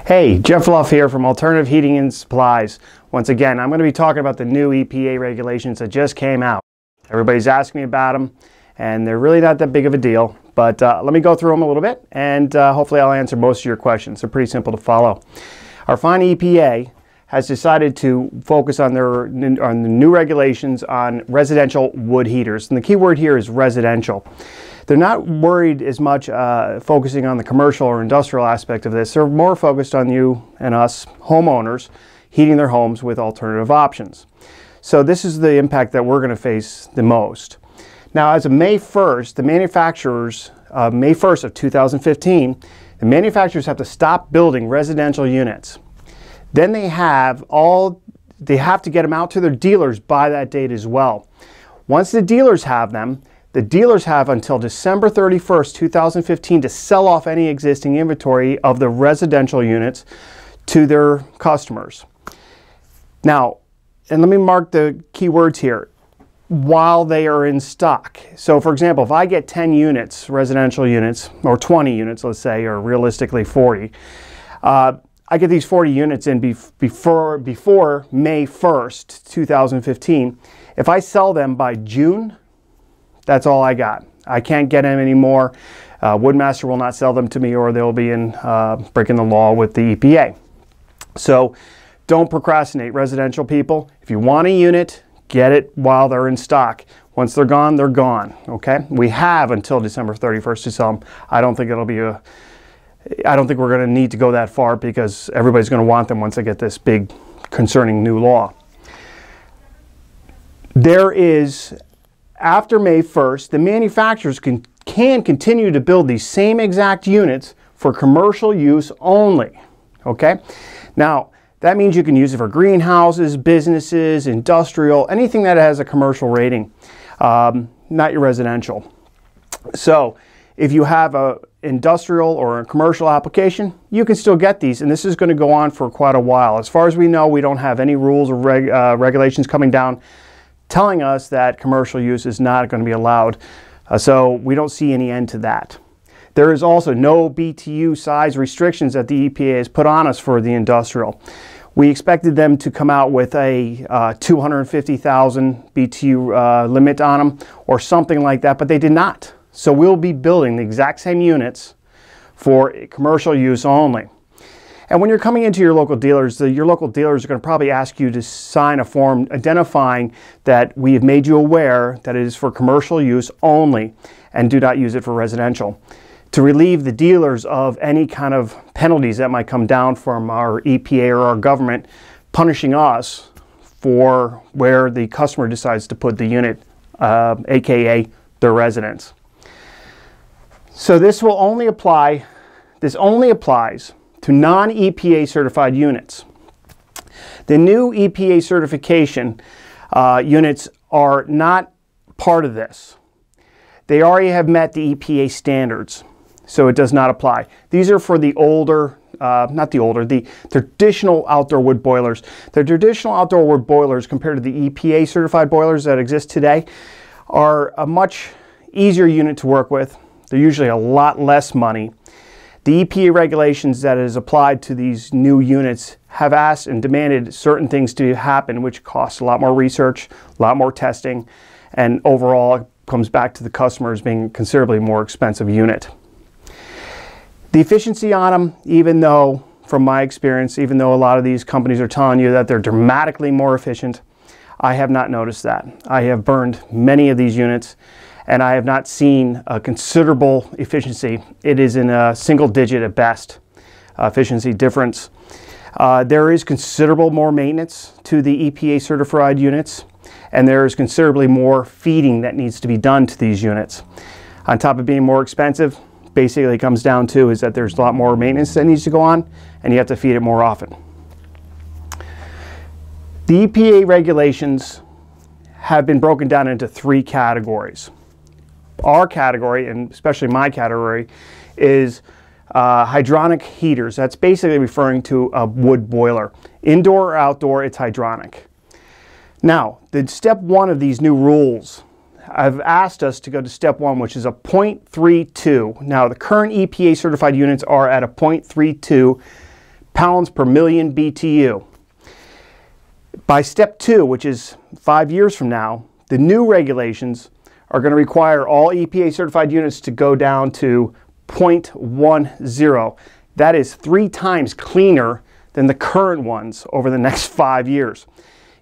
Hey, Jeff Luff here from Alternative Heating and Supplies. Once again, I'm going to be talking about the new EPA regulations that just came out. Everybody's asking me about them, and they're really not that big of a deal. But let me go through them a little bit, and hopefully I'll answer most of your questions. They're pretty simple to follow. Our fine EPA has decided to focus on the new regulations on residential wood heaters. And the key word here is residential. They're not worried as much focusing on the commercial or industrial aspect of this. They're more focused on you and us homeowners heating their homes with alternative options. So this is the impact that we're going to face the most. Now, as of May 1st, the manufacturers, May 1st of 2015, the manufacturers have to stop building residential units. Then they have to get them out to their dealers by that date as well. Once the dealers have them, the dealers have until December 31st, 2015 to sell off any existing inventory of the residential units to their customers. Now, and let me mark the key words here, while they are in stock. So for example, if I get 10 units, residential units, or 20 units, let's say, or realistically 40, I get these 40 units in before May 1st, 2015. If I sell them by June, that's all I got. I can't get them anymore. Woodmaster will not sell them to me, or they'll be in breaking the law with the EPA. So don't procrastinate, residential people. If you want a unit, get it while they're in stock. Once they're gone, they're gone. Okay? We have until December 31st to sell them. I don't think we're going to need to go that far, because everybody's going to want them once they get this big concerning new law. There is, after May 1st, the manufacturers can continue to build these same exact units for commercial use only. Okay? Now, that means you can use it for greenhouses, businesses, industrial, anything that has a commercial rating, not your residential. So, if you have an industrial or a commercial application, you can still get these, and this is going to go on for quite a while. As far as we know, we don't have any rules or regulations coming down telling us that commercial use is not going to be allowed. So we don't see any end to that. There is also no BTU size restrictions that the EPA has put on us for the industrial. We expected them to come out with a 250,000 BTU limit on them or something like that, but they did not. So we'll be building the exact same units for commercial use only. And when you're coming into your local dealers, your local dealers are going to probably ask you to sign a form identifying that we have made you aware that it is for commercial use only and do not use it for residential, to relieve the dealers of any kind of penalties that might come down from our EPA or our government punishing us for where the customer decides to put the unit, aka their residence. So this only applies to non-EPA certified units. The new EPA certification units are not part of this. They already have met the EPA standards, so it does not apply. These are for the older, the traditional outdoor wood boilers. The traditional outdoor wood boilers, compared to the EPA certified boilers that exist today, are a much easier unit to work with. They're usually a lot less money. The EPA regulations that is applied to these new units have asked and demanded certain things to happen, which costs a lot more research, a lot more testing, and overall it comes back to the customers being a considerably more expensive unit. The efficiency on them, even though, from my experience, even though a lot of these companies are telling you that they're dramatically more efficient, I have not noticed that. I have burned many of these units, and I have not seen a considerable efficiency. It is in a single digit at best, efficiency difference. There is considerable more maintenance to the EPA certified units, and there is considerably more feeding that needs to be done to these units. On top of being more expensive, basically it comes down to is that there's a lot more maintenance that needs to go on, and you have to feed it more often. The EPA regulations have been broken down into three categories. Our category, and especially my category, is hydronic heaters. That's basically referring to a wood boiler. Indoor or outdoor, it's hydronic. Now, the step one of these new rules have asked us to go to step one, which is a 0.32. Now, the current EPA certified units are at a 0.32 pounds per million BTU. By step 2, which is 5 years from now, the new regulations are going to require all EPA certified units to go down to 0.10. That is 3 times cleaner than the current ones over the next 5 years.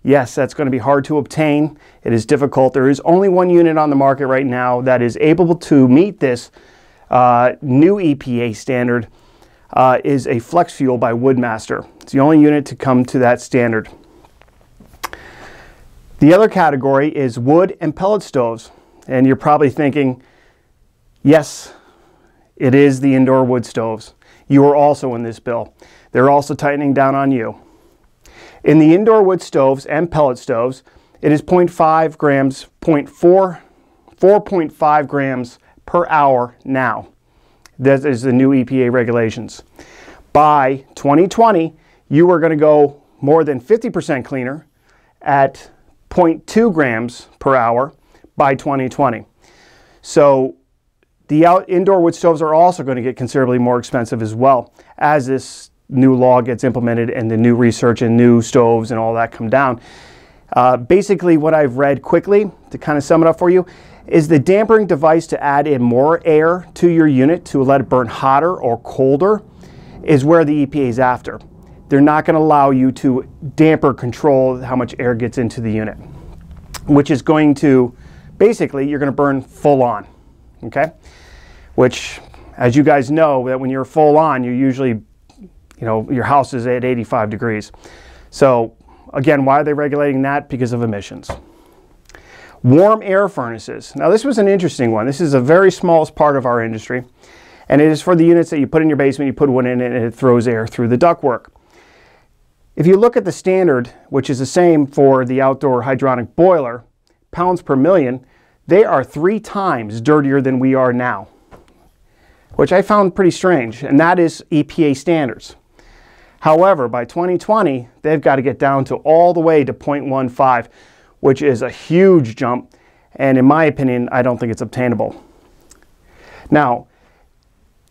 Yes, that's going to be hard to obtain. It is difficult. There is only one unit on the market right now that is able to meet this new EPA standard, is a flex fuel by Woodmaster. It's the only unit to come to that standard. The other category is wood and pellet stoves. And you're probably thinking, yes, it is the indoor wood stoves. You are also in this bill. They're also tightening down on you. In the indoor wood stoves and pellet stoves, it is 0.5 grams, 4.5 grams per hour now. That is the new EPA regulations. By 2020, you are going to go more than 50% cleaner at 0.2 grams per hour by 2020. So the indoor wood stoves are also going to get considerably more expensive as well as this new law gets implemented and the new research and new stoves and all that come down. Basically what I've read quickly to kind of sum it up for you is the dampering device to add in more air to your unit to let it burn hotter or colder is where the EPA is after. They're not going to allow you to damper control how much air gets into the unit, which is going to, basically, you're going to burn full on, okay? Which, as you guys know, that when you're full on, you're usually, your house is at 85 degrees. So, again, why are they regulating that? Because of emissions. Warm air furnaces. Now, this was an interesting one. This is the very smallest part of our industry, and it is for the units that you put in your basement. You put one in and it throws air through the ductwork. If you look at the standard, which is the same for the outdoor hydronic boiler, pounds per million, they are 3 times dirtier than we are now, which I found pretty strange, and that is EPA standards. However, by 2020, they've got to get down to all the way to 0.15, which is a huge jump, and in my opinion, I don't think it's obtainable. Now,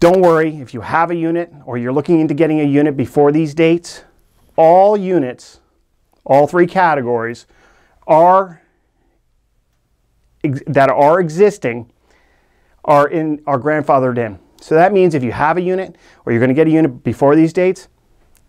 don't worry, if you have a unit or you're looking into getting a unit before these dates, all units, all 3 categories, that are existing are grandfathered in. So that means if you have a unit or you're going to get a unit before these dates,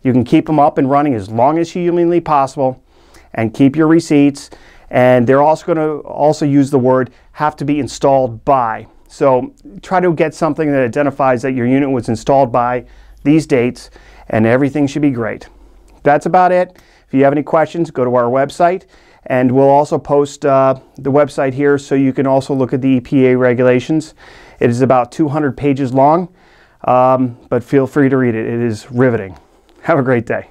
you can keep them up and running as long as humanly possible and keep your receipts. And they're also going to use the word have to be installed by. So try to get something that identifies that your unit was installed by these dates, and everything should be great. That's about it. If you have any questions, go to our website, and we'll also post the website here so you can also look at the EPA regulations. It is about 200 pages long, but feel free to read it. It is riveting. Have a great day.